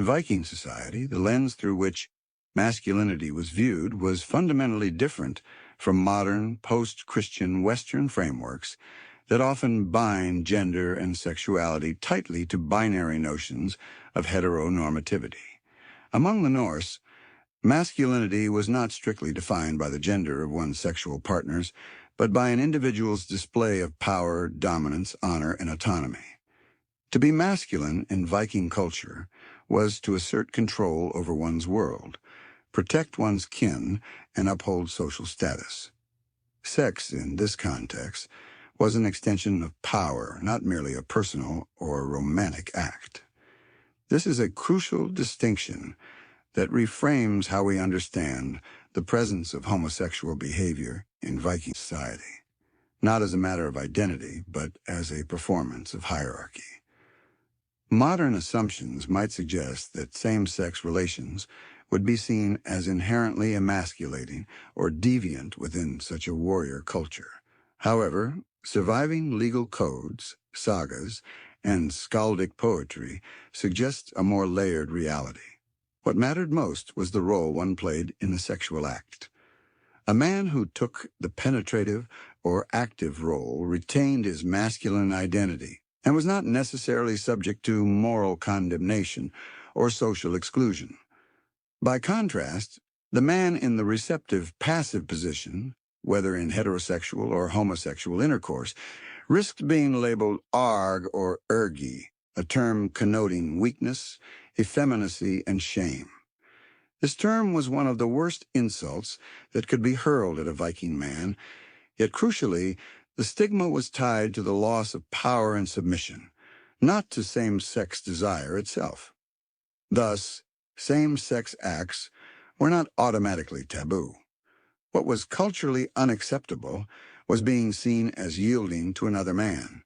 Viking society, the lens through which masculinity was viewed was fundamentally different from modern, post-Christian Western frameworks that often bind gender and sexuality tightly to binary notions of heteronormativity. Among the Norse, masculinity was not strictly defined by the gender of one's sexual partners, but by an individual's display of power, dominance, honor, and autonomy. To be masculine in Viking culture was to assert control over one's world, protect one's kin, and uphold social status. Sex, in this context, was an extension of power, not merely a personal or romantic act. This is a crucial distinction that reframes how we understand the presence of homosexual behavior in Viking society, not as a matter of identity, but as a performance of hierarchy. Modern assumptions might suggest that same-sex relations would be seen as inherently emasculating or deviant within such a warrior culture. However, surviving legal codes, sagas, and skaldic poetry suggest a more layered reality. What mattered most was the role one played in the sexual act. A man who took the penetrative or active role retained his masculine identity and was not necessarily subject to moral condemnation or social exclusion. By contrast, the man in the receptive passive position, whether in heterosexual or homosexual intercourse, risked being labeled arg or ergi, a term connoting weakness, effeminacy, and shame. This term was one of the worst insults that could be hurled at a Viking man, yet crucially, the stigma was tied to the loss of power and submission, not to same-sex desire itself. Thus, same-sex acts were not automatically taboo. What was culturally unacceptable was being seen as yielding to another man,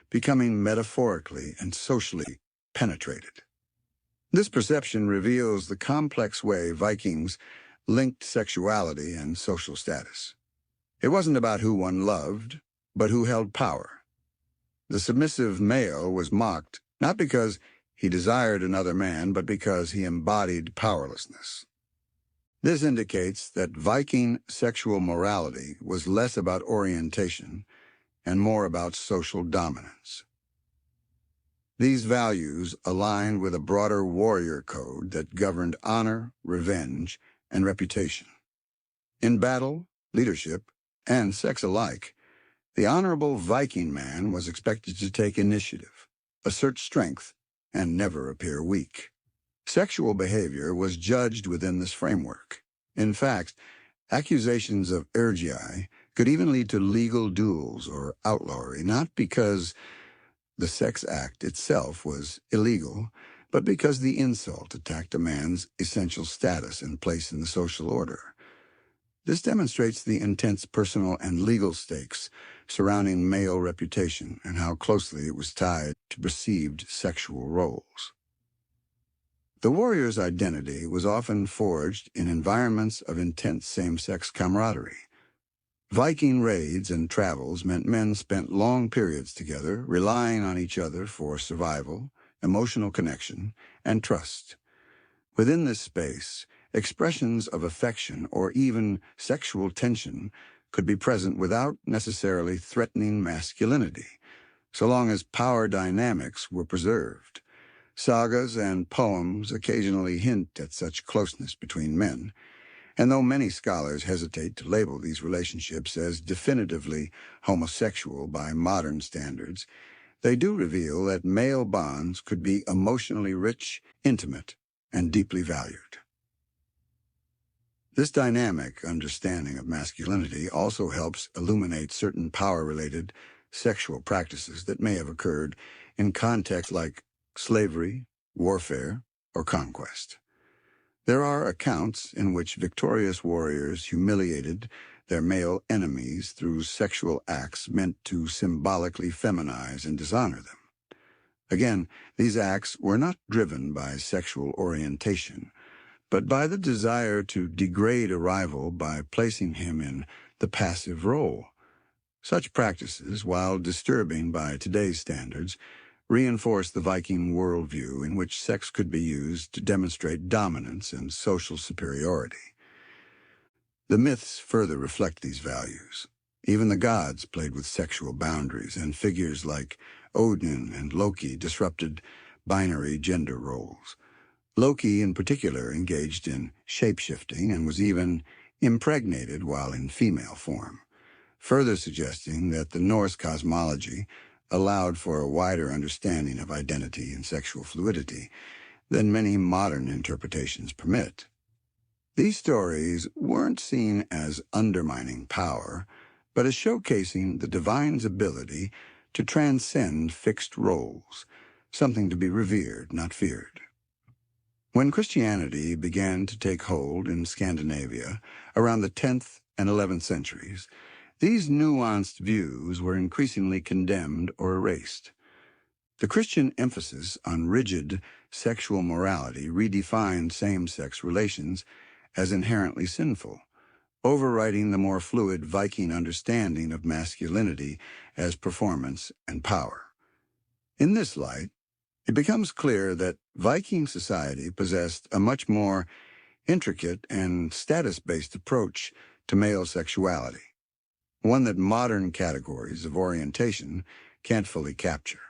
becoming metaphorically and socially penetrated. This perception reveals the complex way Vikings linked sexuality and social status. It wasn't about who one loved, but who held power. The submissive male was mocked not because he desired another man, but because he embodied powerlessness. This indicates that Viking sexual morality was less about orientation and more about social dominance. These values aligned with a broader warrior code that governed honor, revenge, and reputation. In battle, leadership, and sex alike, the honorable Viking man was expected to take initiative, assert strength, and never appear weak. Sexual behavior was judged within this framework. In fact, accusations of Ergi could even lead to legal duels or outlawry, not because the sex act itself was illegal, but because the insult attacked a man's essential status and place in the social order. This demonstrates the intense personal and legal stakes surrounding male reputation and how closely it was tied to perceived sexual roles. The warrior's identity was often forged in environments of intense same-sex camaraderie. Viking raids and travels meant men spent long periods together, relying on each other for survival, emotional connection, and trust. Within this space, expressions of affection or even sexual tension could be present without necessarily threatening masculinity, so long as power dynamics were preserved. Sagas and poems occasionally hint at such closeness between men, and though many scholars hesitate to label these relationships as definitively homosexual by modern standards, they do reveal that male bonds could be emotionally rich, intimate, and deeply valued. This dynamic understanding of masculinity also helps illuminate certain power-related sexual practices that may have occurred in contexts like slavery, warfare, or conquest. There are accounts in which victorious warriors humiliated their male enemies through sexual acts meant to symbolically feminize and dishonor them. Again, these acts were not driven by sexual orientation, but by the desire to degrade a rival by placing him in the passive role. Such practices, while disturbing by today's standards, reinforced the Viking worldview in which sex could be used to demonstrate dominance and social superiority. The myths further reflect these values. Even the gods played with sexual boundaries, and figures like Odin and Loki disrupted binary gender roles. Loki, in particular, engaged in shape-shifting and was even impregnated while in female form, further suggesting that the Norse cosmology allowed for a wider understanding of identity and sexual fluidity than many modern interpretations permit. These stories weren't seen as undermining power, but as showcasing the divine's ability to transcend fixed roles, something to be revered, not feared. When Christianity began to take hold in Scandinavia around the 10th and 11th centuries, these nuanced views were increasingly condemned or erased. The Christian emphasis on rigid sexual morality redefined same-sex relations as inherently sinful, overriding the more fluid Viking understanding of masculinity as performance and power. In this light, it becomes clear that Viking society possessed a much more intricate and status-based approach to male sexuality, one that modern categories of orientation can't fully capture.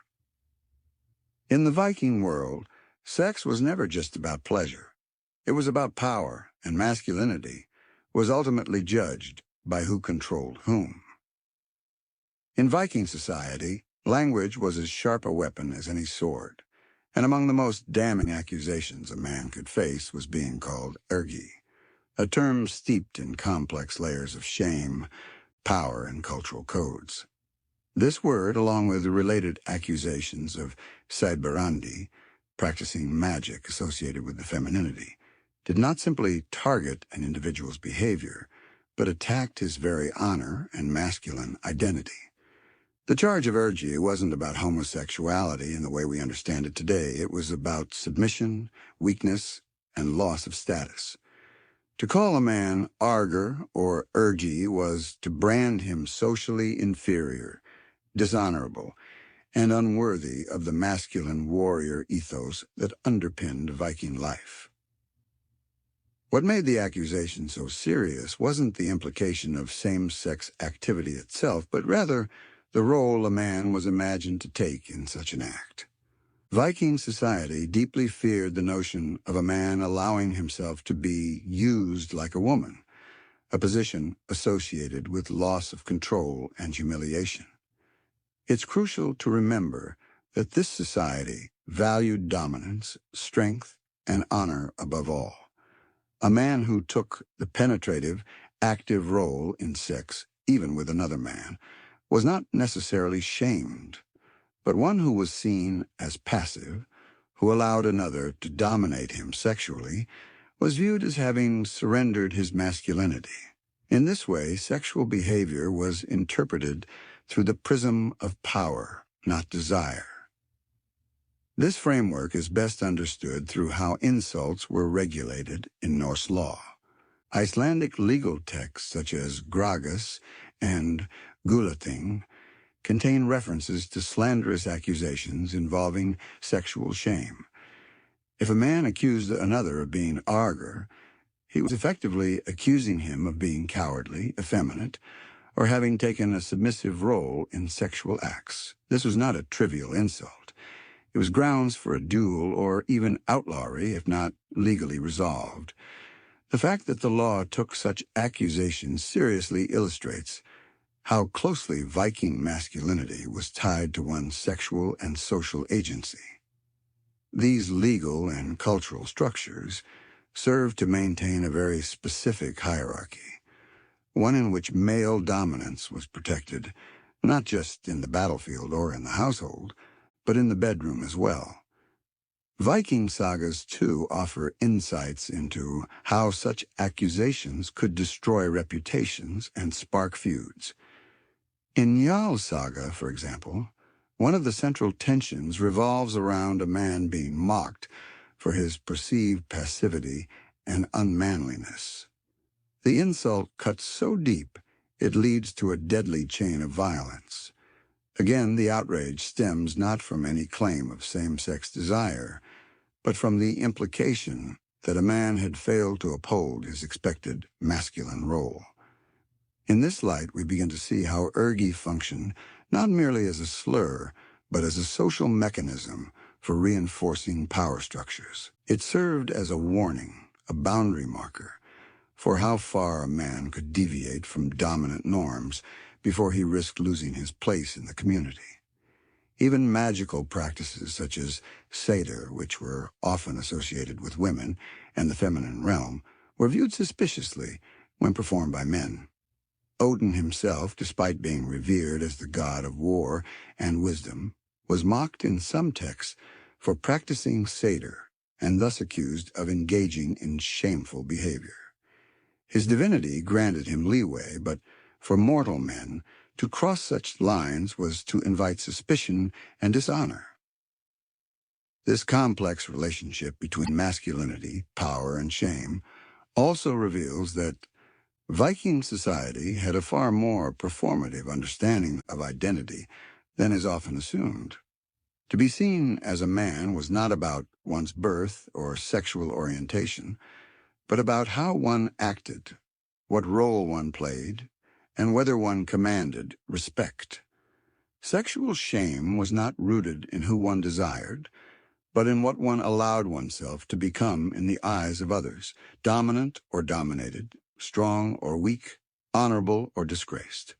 In the Viking world, sex was never just about pleasure. It was about power, and masculinity was ultimately judged by who controlled whom. In Viking society, language was as sharp a weapon as any sword, and among the most damning accusations a man could face was being called Ergi, a term steeped in complex layers of shame, power, and cultural codes. This word, along with the related accusations of spartan, practicing magic associated with the femininity, did not simply target an individual's behavior, but attacked his very honor and masculine identity. The charge of Ergi wasn't about homosexuality in the way we understand it today. It was about submission, weakness, and loss of status. To call a man Arger or Ergi was to brand him socially inferior, dishonorable, and unworthy of the masculine warrior ethos that underpinned Viking life. What made the accusation so serious wasn't the implication of same-sex activity itself, but rather the role a man was imagined to take in such an act. Viking society deeply feared the notion of a man allowing himself to be used like a woman, a position associated with loss of control and humiliation. It's crucial to remember that this society valued dominance, strength, and honor above all. A man who took the penetrative, active role in sex, even with another man, was not necessarily shamed, but one who was seen as passive, who allowed another to dominate him sexually, was viewed as having surrendered his masculinity. In this way, sexual behavior was interpreted through the prism of power, not desire. This framework is best understood through how insults were regulated in Norse law. Icelandic legal texts such as Gragas and Gulathing contain references to slanderous accusations involving sexual shame. If a man accused another of being Arger, he was effectively accusing him of being cowardly, effeminate, or having taken a submissive role in sexual acts. This was not a trivial insult. It was grounds for a duel or even outlawry if not legally resolved. The fact that the law took such accusations seriously illustrates how closely Viking masculinity was tied to one's sexual and social agency. These legal and cultural structures served to maintain a very specific hierarchy, one in which male dominance was protected, not just in the battlefield or in the household, but in the bedroom as well. Viking sagas, too, offer insights into how such accusations could destroy reputations and spark feuds. In Njál's saga, for example, one of the central tensions revolves around a man being mocked for his perceived passivity and unmanliness. The insult cuts so deep it leads to a deadly chain of violence. Again, the outrage stems not from any claim of same-sex desire, but from the implication that a man had failed to uphold his expected masculine role. In this light, we begin to see how Ergi functioned not merely as a slur, but as a social mechanism for reinforcing power structures. It served as a warning, a boundary marker, for how far a man could deviate from dominant norms before he risked losing his place in the community. Even magical practices such as Seder, which were often associated with women and the feminine realm, were viewed suspiciously when performed by men. Odin himself, despite being revered as the god of war and wisdom, was mocked in some texts for practicing Seder and thus accused of engaging in shameful behavior. His divinity granted him leeway, but for mortal men, to cross such lines was to invite suspicion and dishonor. This complex relationship between masculinity, power, and shame also reveals that Viking society had a far more performative understanding of identity than is often assumed. To be seen as a man was not about one's birth or sexual orientation, but about how one acted, what role one played, and whether one commanded respect. Sexual shame was not rooted in who one desired, but in what one allowed oneself to become in the eyes of others, dominant or dominated, strong or weak, honorable or disgraced.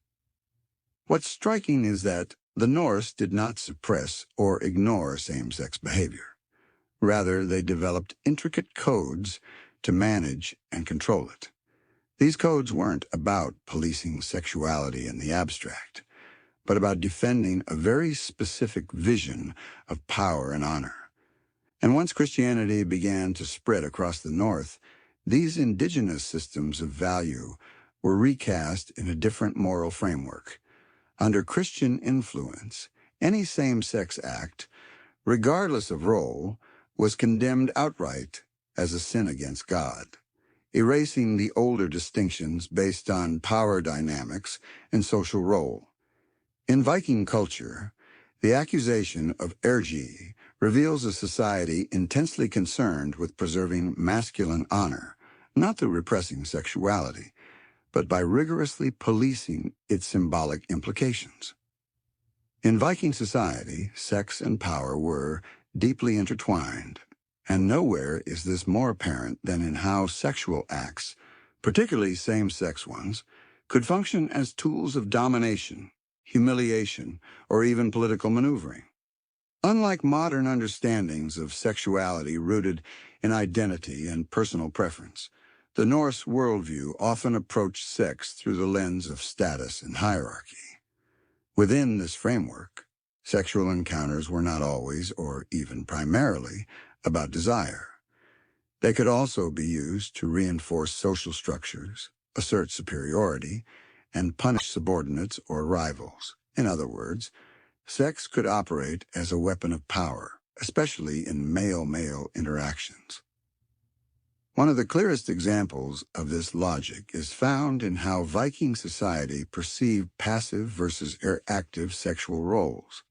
What's striking is that the Norse did not suppress or ignore same-sex behavior. Rather, they developed intricate codes to manage and control it. These codes weren't about policing sexuality in the abstract, but about defending a very specific vision of power and honor. And once Christianity began to spread across the North, these indigenous systems of value were recast in a different moral framework. Under Christian influence, any same-sex act, regardless of role, was condemned outright as a sin against God, erasing the older distinctions based on power dynamics and social role. In Viking culture, the accusation of Ergi reveals a society intensely concerned with preserving masculine honor, not through repressing sexuality, but by rigorously policing its symbolic implications. In Viking society, sex and power were deeply intertwined, and nowhere is this more apparent than in how sexual acts, particularly same-sex ones, could function as tools of domination, humiliation, or even political maneuvering. Unlike modern understandings of sexuality rooted in identity and personal preference, the Norse worldview often approached sex through the lens of status and hierarchy. Within this framework, sexual encounters were not always, or even primarily, about desire. They could also be used to reinforce social structures, assert superiority, and punish subordinates or rivals. In other words, sex could operate as a weapon of power, especially in male-male interactions. One of the clearest examples of this logic is found in how Viking society perceived passive versus active sexual roles.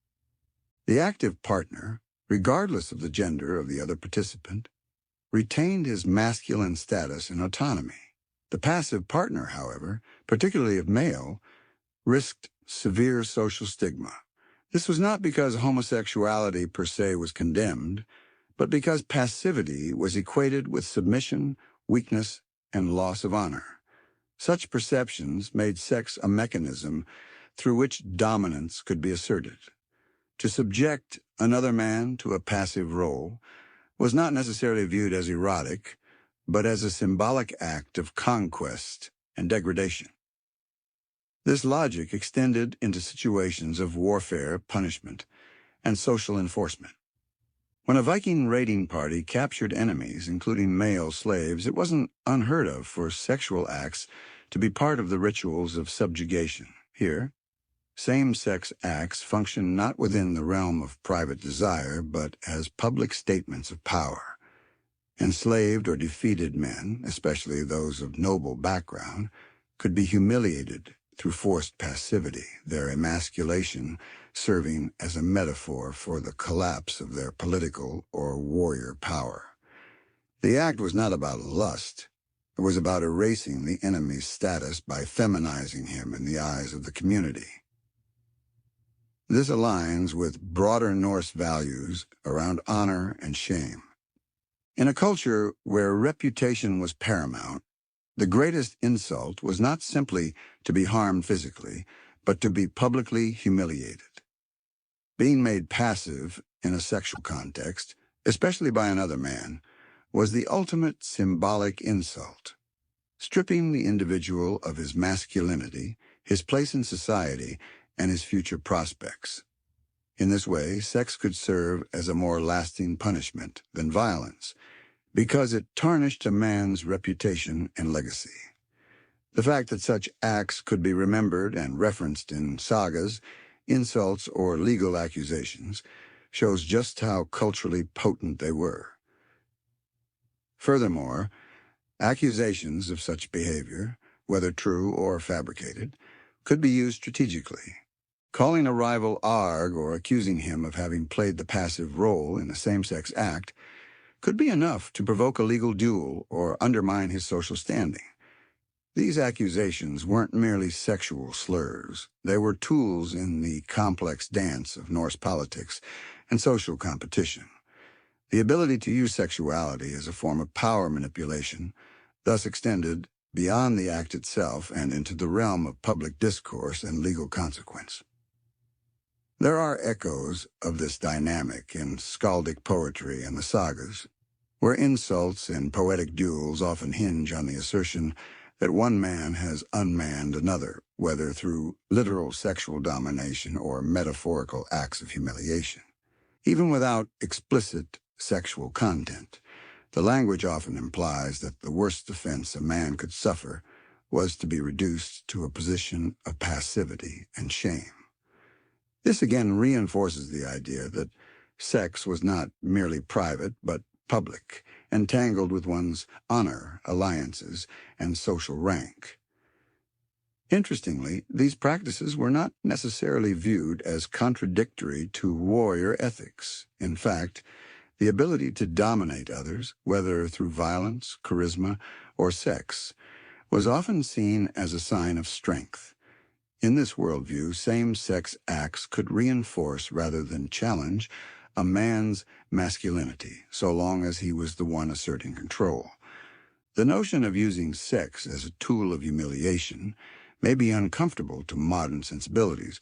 The active partner, regardless of the gender of the other participant, retained his masculine status and autonomy. The passive partner, however, particularly if male, risked severe social stigma. This was not because homosexuality per se was condemned, but because passivity was equated with submission, weakness, and loss of honor. Such perceptions made sex a mechanism through which dominance could be asserted. To subject another man to a passive role was not necessarily viewed as erotic, but as a symbolic act of conquest and degradation. This logic extended into situations of warfare, punishment, and social enforcement. When a Viking raiding party captured enemies, including male slaves, it wasn't unheard of for sexual acts to be part of the rituals of subjugation. Here, same-sex acts function not within the realm of private desire, but as public statements of power. Enslaved or defeated men, especially those of noble background, could be humiliated through forced passivity, their emasculation serving as a metaphor for the collapse of their political or warrior power. The act was not about lust. It was about erasing the enemy's status by feminizing him in the eyes of the community. This aligns with broader Norse values around honor and shame. In a culture where reputation was paramount, the greatest insult was not simply to be harmed physically, but to be publicly humiliated. Being made passive in a sexual context, especially by another man, was the ultimate symbolic insult, stripping the individual of his masculinity, his place in society, and his future prospects. In this way, sex could serve as a more lasting punishment than violence, because it tarnished a man's reputation and legacy. The fact that such acts could be remembered and referenced in sagas, insults, or legal accusations shows just how culturally potent they were. Furthermore, accusations of such behavior, whether true or fabricated, could be used strategically. Calling a rival arg or accusing him of having played the passive role in a same-sex act could be enough to provoke a legal duel or undermine his social standing. These accusations weren't merely sexual slurs. They were tools in the complex dance of Norse politics and social competition. The ability to use sexuality as a form of power manipulation thus extended beyond the act itself and into the realm of public discourse and legal consequence. There are echoes of this dynamic in skaldic poetry and the sagas, where insults and poetic duels often hinge on the assertion that one man has unmanned another, whether through literal sexual domination or metaphorical acts of humiliation. Even without explicit sexual content, the language often implies that the worst offense a man could suffer was to be reduced to a position of passivity and shame. This again reinforces the idea that sex was not merely private, but public, entangled with one's honor, alliances, and social rank. Interestingly, these practices were not necessarily viewed as contradictory to warrior ethics. In fact, the ability to dominate others, whether through violence, charisma, or sex, was often seen as a sign of strength. In this worldview, same-sex acts could reinforce rather than challenge a man's masculinity, so long as he was the one asserting control. The notion of using sex as a tool of humiliation may be uncomfortable to modern sensibilities,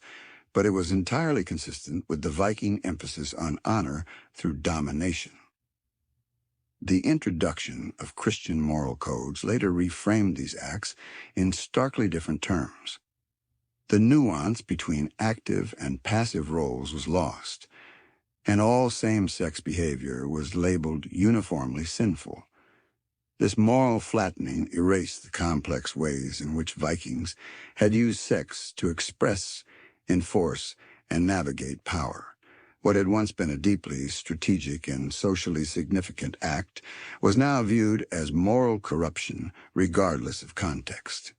but it was entirely consistent with the Viking emphasis on honor through domination. The introduction of Christian moral codes later reframed these acts in starkly different terms. The nuance between active and passive roles was lost, and all same-sex behavior was labeled uniformly sinful. This moral flattening erased the complex ways in which Vikings had used sex to express, enforce, and navigate power. What had once been a deeply strategic and socially significant act was now viewed as moral corruption regardless of context.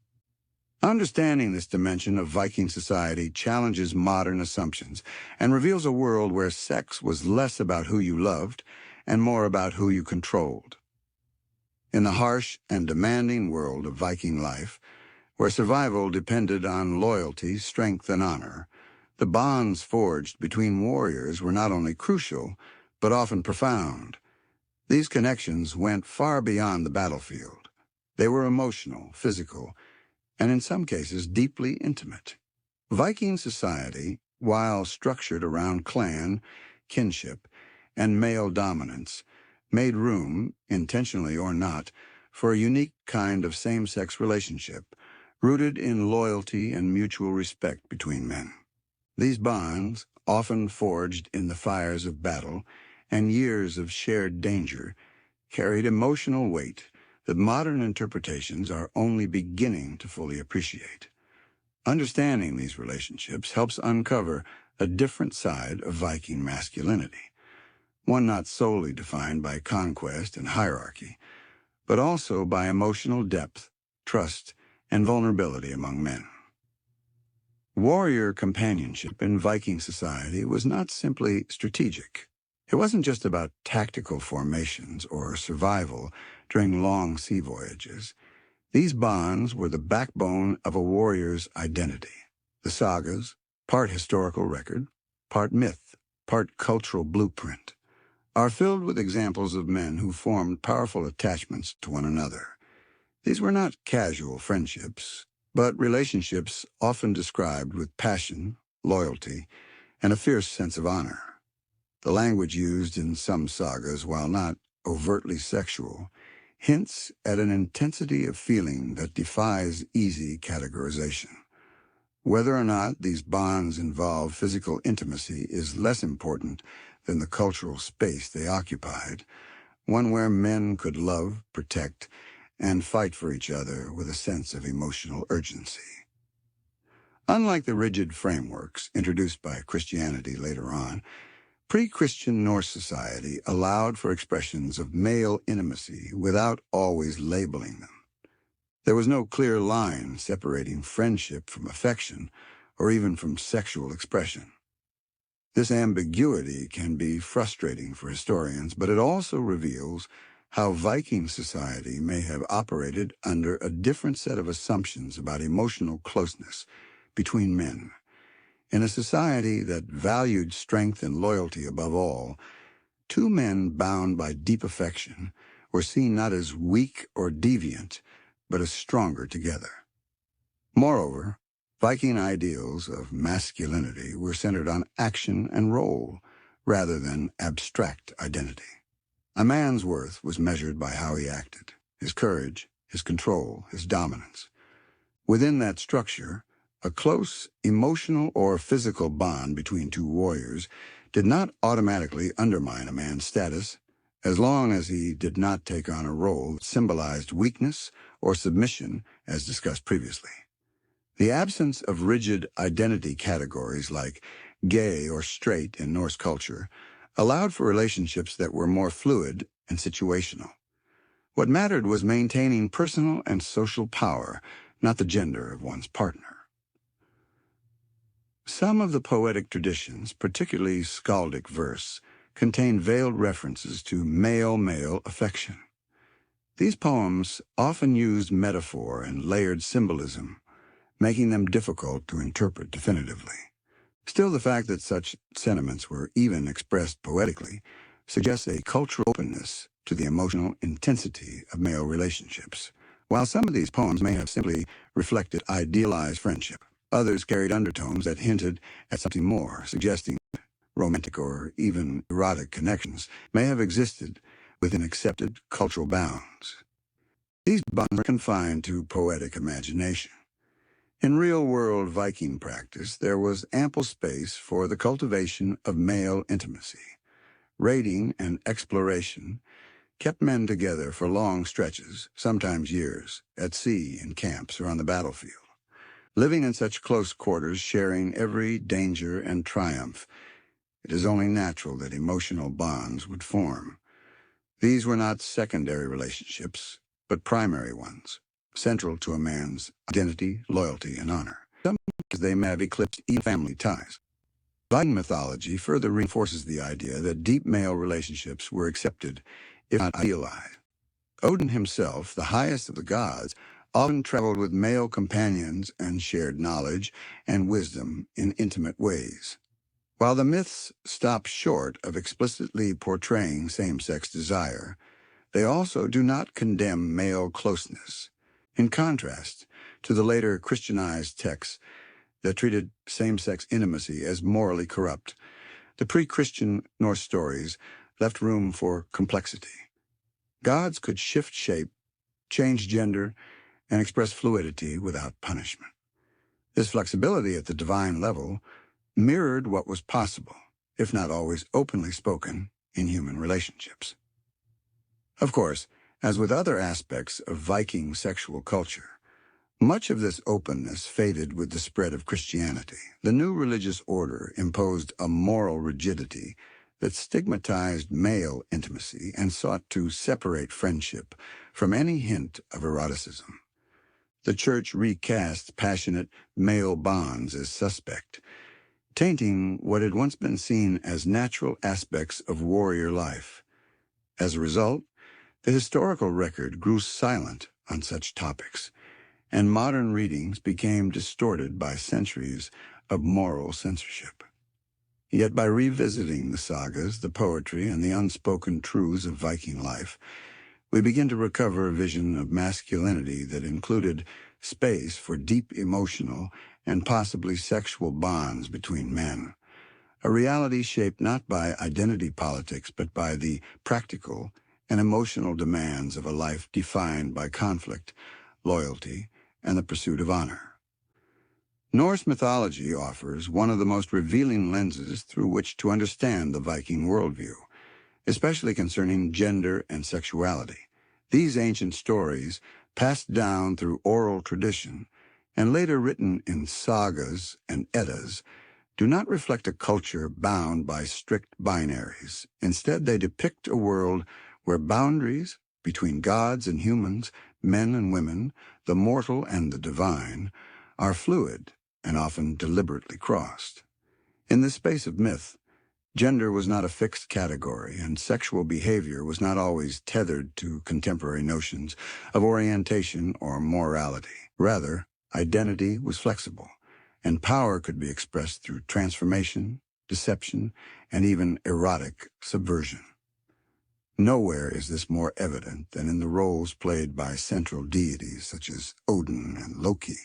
Understanding this dimension of Viking society challenges modern assumptions and reveals a world where sex was less about who you loved and more about who you controlled. In the harsh and demanding world of Viking life, where survival depended on loyalty, strength, and honor, the bonds forged between warriors were not only crucial, but often profound. These connections went far beyond the battlefield. They were emotional, physical, and in some cases deeply intimate. Viking society, while structured around clan, kinship, and male dominance, made room, intentionally or not, for a unique kind of same-sex relationship, rooted in loyalty and mutual respect between men. These bonds, often forged in the fires of battle and years of shared danger, carried emotional weight that modern interpretations are only beginning to fully appreciate. Understanding these relationships helps uncover a different side of Viking masculinity, one not solely defined by conquest and hierarchy, but also by emotional depth, trust, and vulnerability among men. Warrior companionship in Viking society was not simply strategic. It wasn't just about tactical formations or survival during long sea voyages. These bonds were the backbone of a warrior's identity. The sagas, part historical record, part myth, part cultural blueprint, are filled with examples of men who formed powerful attachments to one another. These were not casual friendships, but relationships often described with passion, loyalty, and a fierce sense of honor. The language used in some sagas, while not overtly sexual, hints at an intensity of feeling that defies easy categorization. Whether or not these bonds involve physical intimacy is less important than the cultural space they occupied, one where men could love, protect, and fight for each other with a sense of emotional urgency. Unlike the rigid frameworks introduced by Christianity later on, pre-Christian Norse society allowed for expressions of male intimacy without always labeling them. There was no clear line separating friendship from affection or even from sexual expression. This ambiguity can be frustrating for historians, but it also reveals how Viking society may have operated under a different set of assumptions about emotional closeness between men. In a society that valued strength and loyalty above all, two men bound by deep affection were seen not as weak or deviant, but as stronger together. Moreover, Viking ideals of masculinity were centered on action and role, rather than abstract identity. A man's worth was measured by how he acted, his courage, his control, his dominance. Within that structure, a close emotional or physical bond between two warriors did not automatically undermine a man's status, as long as he did not take on a role that symbolized weakness or submission, as discussed previously. The absence of rigid identity categories like gay or straight in Norse culture allowed for relationships that were more fluid and situational. What mattered was maintaining personal and social power, not the gender of one's partner. Some of the poetic traditions, particularly skaldic verse, contain veiled references to male-male affection. These poems often used metaphor and layered symbolism, making them difficult to interpret definitively. Still, the fact that such sentiments were even expressed poetically suggests a cultural openness to the emotional intensity of male relationships. While some of these poems may have simply reflected idealized friendship, others carried undertones that hinted at something more, suggesting romantic or even erotic connections may have existed within accepted cultural bounds. These bonds are confined to poetic imagination. In real-world Viking practice, there was ample space for the cultivation of male intimacy. Raiding and exploration kept men together for long stretches, sometimes years, at sea, in camps, or on the battlefield. Living in such close quarters, sharing every danger and triumph, it is only natural that emotional bonds would form. These were not secondary relationships, but primary ones, central to a man's identity, loyalty, and honor. Sometimes they may have eclipsed even family ties. Viking mythology further reinforces the idea that deep male relationships were accepted, if not idealized. Odin himself, the highest of the gods, often traveled with male companions and shared knowledge and wisdom in intimate ways. While the myths stop short of explicitly portraying same-sex desire, they also do not condemn male closeness. In contrast to the later Christianized texts that treated same-sex intimacy as morally corrupt, the pre-Christian Norse stories left room for complexity. Gods could shift shape, change gender, and express fluidity without punishment. This flexibility at the divine level mirrored what was possible, if not always openly spoken, in human relationships. Of course, as with other aspects of Viking sexual culture, much of this openness faded with the spread of Christianity. The new religious order imposed a moral rigidity that stigmatized male intimacy and sought to separate friendship from any hint of eroticism. The church recast passionate male bonds as suspect, tainting what had once been seen as natural aspects of warrior life. As a result, the historical record grew silent on such topics, and modern readings became distorted by centuries of moral censorship. Yet by revisiting the sagas, the poetry, and the unspoken truths of Viking life, we begin to recover a vision of masculinity that included space for deep emotional and possibly sexual bonds between men, a reality shaped not by identity politics but by the practical and emotional demands of a life defined by conflict, loyalty, and the pursuit of honor. Norse mythology offers one of the most revealing lenses through which to understand the Viking worldview, especially concerning gender and sexuality. These ancient stories, passed down through oral tradition and later written in sagas and eddas, do not reflect a culture bound by strict binaries. Instead, they depict a world where boundaries between gods and humans, men and women, the mortal and the divine, are fluid and often deliberately crossed. In this space of myth, gender was not a fixed category, and sexual behavior was not always tethered to contemporary notions of orientation or morality. Rather, identity was flexible, and power could be expressed through transformation, deception, and even erotic subversion. Nowhere is this more evident than in the roles played by central deities such as Odin and Loki,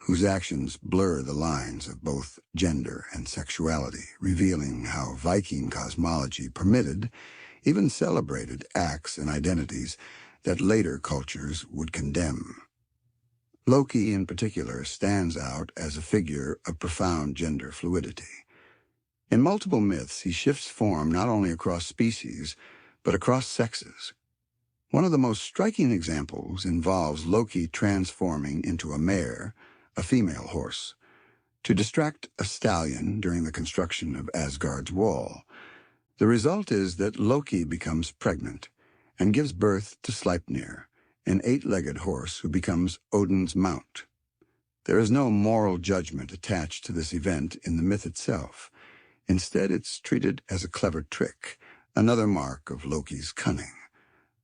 whose actions blur the lines of both gender and sexuality, revealing how Viking cosmology permitted, even celebrated, acts and identities that later cultures would condemn. Loki, in particular, stands out as a figure of profound gender fluidity. In multiple myths, he shifts form not only across species, but across sexes. One of the most striking examples involves Loki transforming into a mare, a female horse, to distract a stallion during the construction of Asgard's wall. The result is that Loki becomes pregnant and gives birth to Sleipnir, an 8-legged horse who becomes Odin's mount. There is no moral judgment attached to this event in the myth itself. Instead, it's treated as a clever trick, another mark of Loki's cunning.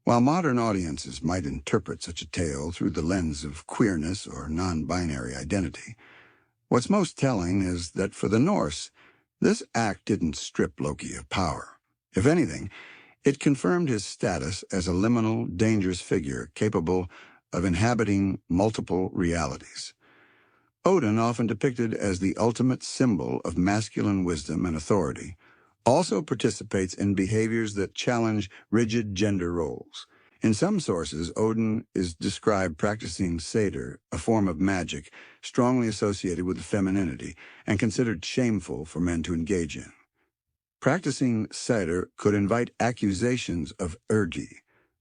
While modern audiences might interpret such a tale through the lens of queerness or non-binary identity, what's most telling is that for the Norse, this act didn't strip Loki of power. If anything, it confirmed his status as a liminal, dangerous figure capable of inhabiting multiple realities. Odin, often depicted as the ultimate symbol of masculine wisdom and authority, also participates in behaviors that challenge rigid gender roles. In some sources, Odin is described practicing satyr, a form of magic strongly associated with femininity and considered shameful for men to engage in. Practicing satyr could invite accusations of Ergi,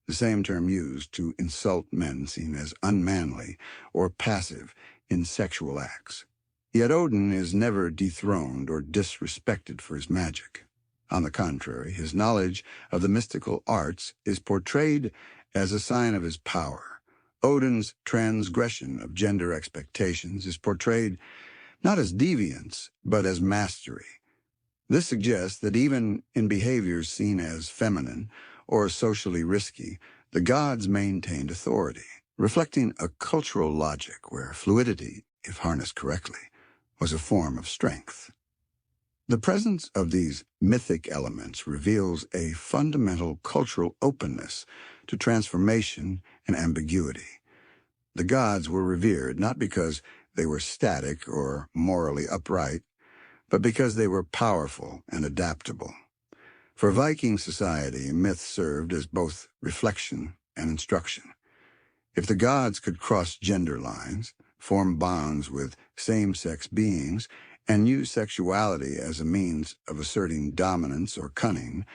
the same term used to insult men seen as unmanly or passive in sexual acts. Yet Odin is never dethroned or disrespected for his magic. On the contrary, his knowledge of the mystical arts is portrayed as a sign of his power. Odin's transgression of gender expectations is portrayed not as deviance, but as mastery. This suggests that even in behaviors seen as feminine or socially risky, the gods maintained authority, reflecting a cultural logic where fluidity, if harnessed correctly, was a form of strength. The presence of these mythic elements reveals a fundamental cultural openness to transformation and ambiguity. The gods were revered not because they were static or morally upright, but because they were powerful and adaptable. For Viking society, myth served as both reflection and instruction. If the gods could cross gender lines, form bonds with same-sex beings, and use sexuality as a means of asserting dominance or cunning,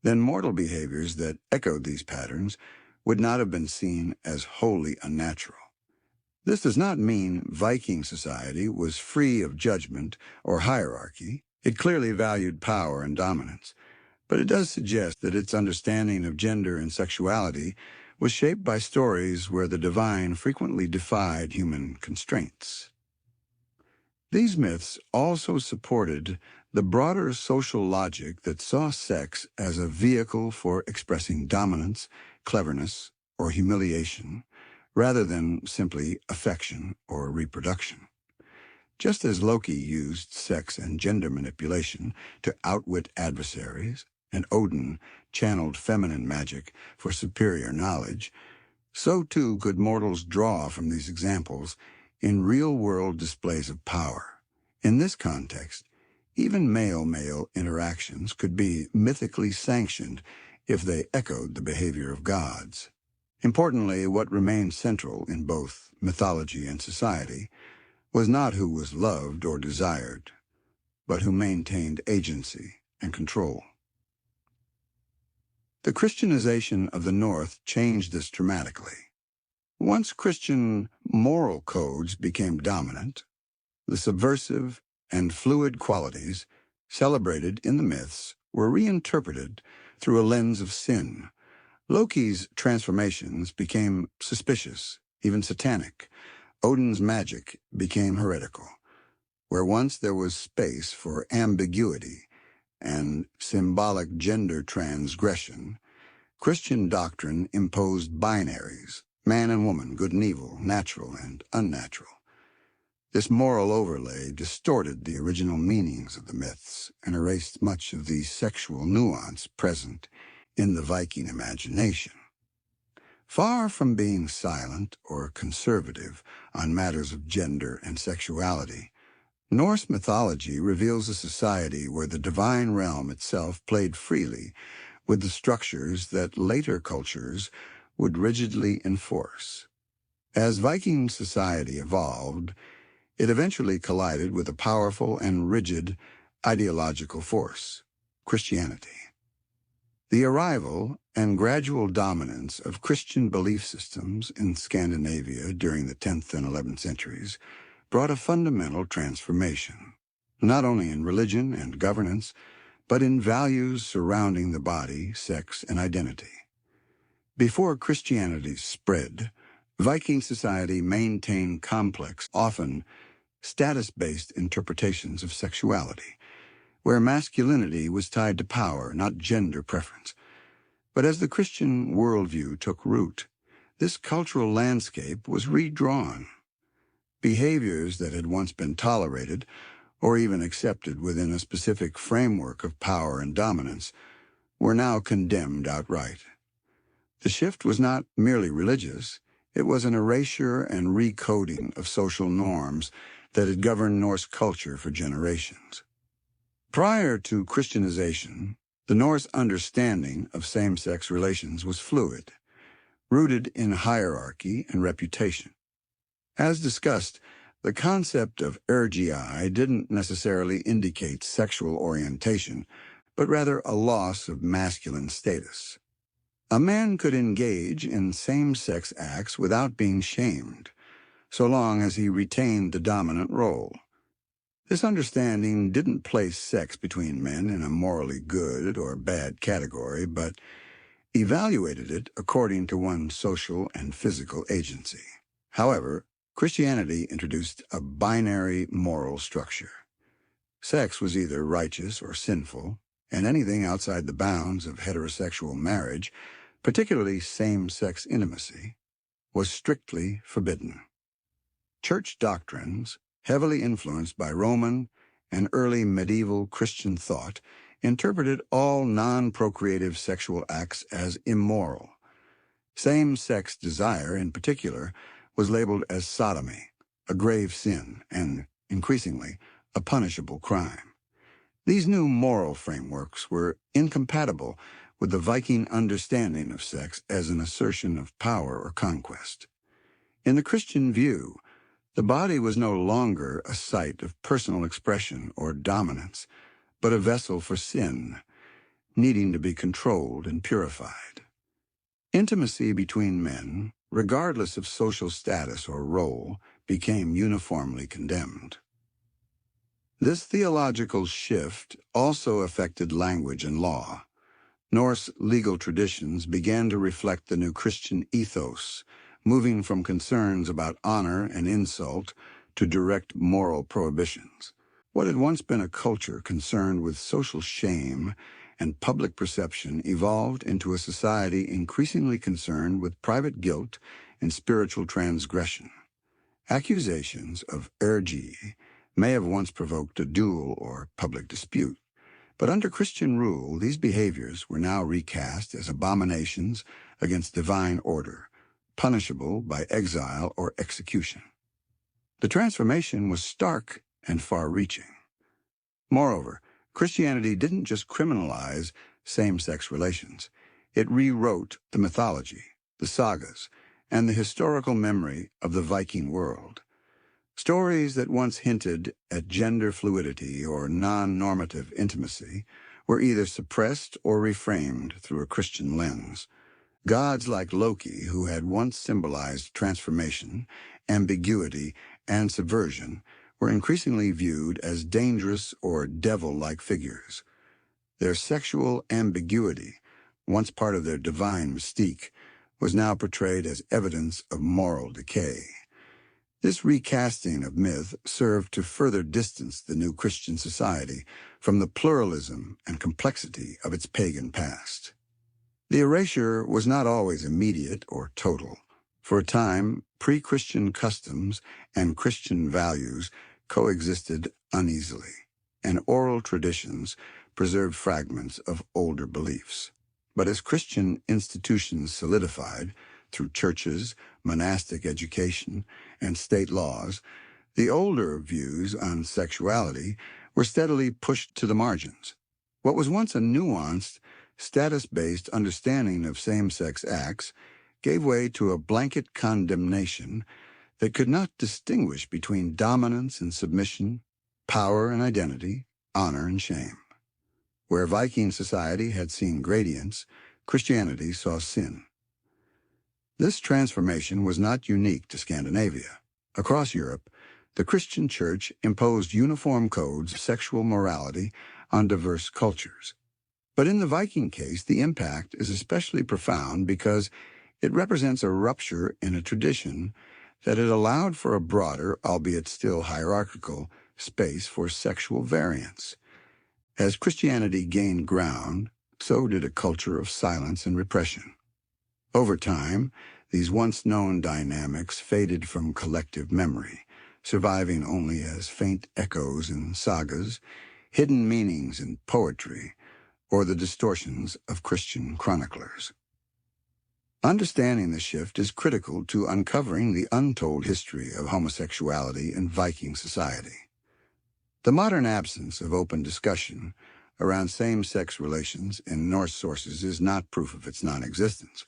then mortal behaviors that echoed these patterns would not have been seen as wholly unnatural. This does not mean Viking society was free of judgment or hierarchy. It clearly valued power and dominance, but it does suggest that its understanding of gender and sexuality was shaped by stories where the divine frequently defied human constraints. These myths also supported the broader social logic that saw sex as a vehicle for expressing dominance, cleverness, or humiliation, rather than simply affection or reproduction. Just as Loki used sex and gender manipulation to outwit adversaries, and Odin channeled feminine magic for superior knowledge, so too could mortals draw from these examples in real-world displays of power. In this context, even male-male interactions could be mythically sanctioned if they echoed the behavior of gods. Importantly, what remained central in both mythology and society was not who was loved or desired, but who maintained agency and control. The Christianization of the North changed this dramatically. Once Christian moral codes became dominant, the subversive and fluid qualities celebrated in the myths were reinterpreted through a lens of sin. Loki's transformations became suspicious, even satanic. Odin's magic became heretical. Where once there was space for ambiguity and symbolic gender transgression, Christian doctrine imposed binaries, man and woman, good and evil, natural and unnatural. This moral overlay distorted the original meanings of the myths and erased much of the sexual nuance present in the Viking imagination. Far from being silent or conservative on matters of gender and sexuality, Norse mythology reveals a society where the divine realm itself played freely with the structures that later cultures would rigidly enforce. As Viking society evolved, it eventually collided with a powerful and rigid ideological force, Christianity. The arrival and gradual dominance of Christian belief systems in Scandinavia during the 10th and 11th centuries brought a fundamental transformation, not only in religion and governance, but in values surrounding the body, sex, and identity. Before Christianity spread, Viking society maintained complex, often status-based interpretations of sexuality, where masculinity was tied to power, not gender preference. But as the Christian worldview took root, this cultural landscape was redrawn. Behaviors that had once been tolerated or even accepted within a specific framework of power and dominance were now condemned outright. The shift was not merely religious, it was an erasure and recoding of social norms that had governed Norse culture for generations. Prior to Christianization, the Norse understanding of same-sex relations was fluid, rooted in hierarchy and reputation. As discussed, the concept of Ergi didn't necessarily indicate sexual orientation, but rather a loss of masculine status. A man could engage in same-sex acts without being shamed, so long as he retained the dominant role. This understanding didn't place sex between men in a morally good or bad category, but evaluated it according to one's social and physical agency. However, Christianity introduced a binary moral structure. Sex was either righteous or sinful, and anything outside the bounds of heterosexual marriage, particularly same-sex intimacy, was strictly forbidden. Church doctrines, heavily influenced by Roman and early medieval Christian thought, interpreted all non-procreative sexual acts as immoral. Same-sex desire, in particular, was labeled as sodomy, a grave sin, and, increasingly, a punishable crime. These new moral frameworks were incompatible with the Viking understanding of sex as an assertion of power or conquest. In the Christian view, the body was no longer a site of personal expression or dominance, but a vessel for sin, needing to be controlled and purified. Intimacy between men, regardless of social status or role, became uniformly condemned. This theological shift also affected language and law. Norse legal traditions began to reflect the new Christian ethos, moving from concerns about honor and insult to direct moral prohibitions. What had once been a culture concerned with social shame and public perception evolved into a society increasingly concerned with private guilt and spiritual transgression. Accusations of Ergi may have once provoked a duel or public dispute, but under Christian rule, these behaviors were now recast as abominations against divine order, punishable by exile or execution. The transformation was stark and far-reaching. Moreover, Christianity didn't just criminalize same-sex relations. It rewrote the mythology, the sagas, and the historical memory of the Viking world. Stories that once hinted at gender fluidity or non-normative intimacy were either suppressed or reframed through a Christian lens. Gods like Loki, who had once symbolized transformation, ambiguity, and subversion, were increasingly viewed as dangerous or devil-like figures. Their sexual ambiguity, once part of their divine mystique, was now portrayed as evidence of moral decay. This recasting of myth served to further distance the new Christian society from the pluralism and complexity of its pagan past. The erasure was not always immediate or total. For a time, pre-Christian customs and Christian values coexisted uneasily, and oral traditions preserved fragments of older beliefs. But as Christian institutions solidified through churches, monastic education, and state laws, the older views on sexuality were steadily pushed to the margins. What was once a nuanced, status-based understanding of same-sex acts gave way to a blanket condemnation that could not distinguish between dominance and submission, power and identity, honor and shame. Where Viking society had seen gradients, Christianity saw sin. This transformation was not unique to Scandinavia. Across Europe, the Christian Church imposed uniform codes of sexual morality on diverse cultures. But in the Viking case, the impact is especially profound because it represents a rupture in a tradition that had allowed for a broader, albeit still hierarchical, space for sexual variance. As Christianity gained ground, so did a culture of silence and repression. Over time, these once-known dynamics faded from collective memory, surviving only as faint echoes in sagas, hidden meanings in poetry, or the distortions of Christian chroniclers. Understanding the shift is critical to uncovering the untold history of homosexuality in Viking society. The modern absence of open discussion around same-sex relations in Norse sources is not proof of its non-existence,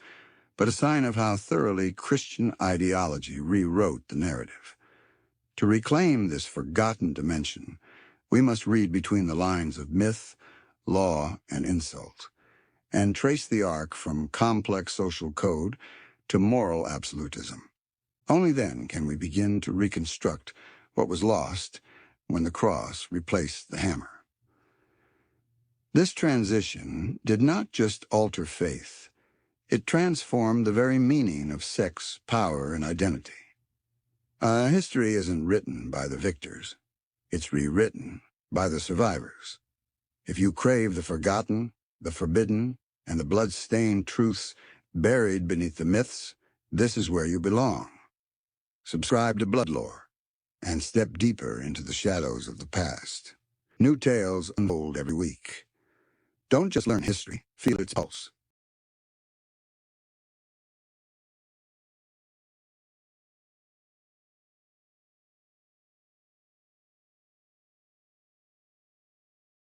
but a sign of how thoroughly Christian ideology rewrote the narrative. To reclaim this forgotten dimension, we must read between the lines of myth, law, and insult, and trace the arc from complex social code to moral absolutism. Only then can we begin to reconstruct what was lost when the cross replaced the hammer. This transition did not just alter faith, it transformed the very meaning of sex, power, and identity. History isn't written by the victors, it's rewritten by the survivors. If you crave the forgotten, the forbidden, and the blood-stained truths buried beneath the myths, this is where you belong. Subscribe to Bloodlore and step deeper into the shadows of the past. New tales unfold every week. Don't just learn history, feel its pulse.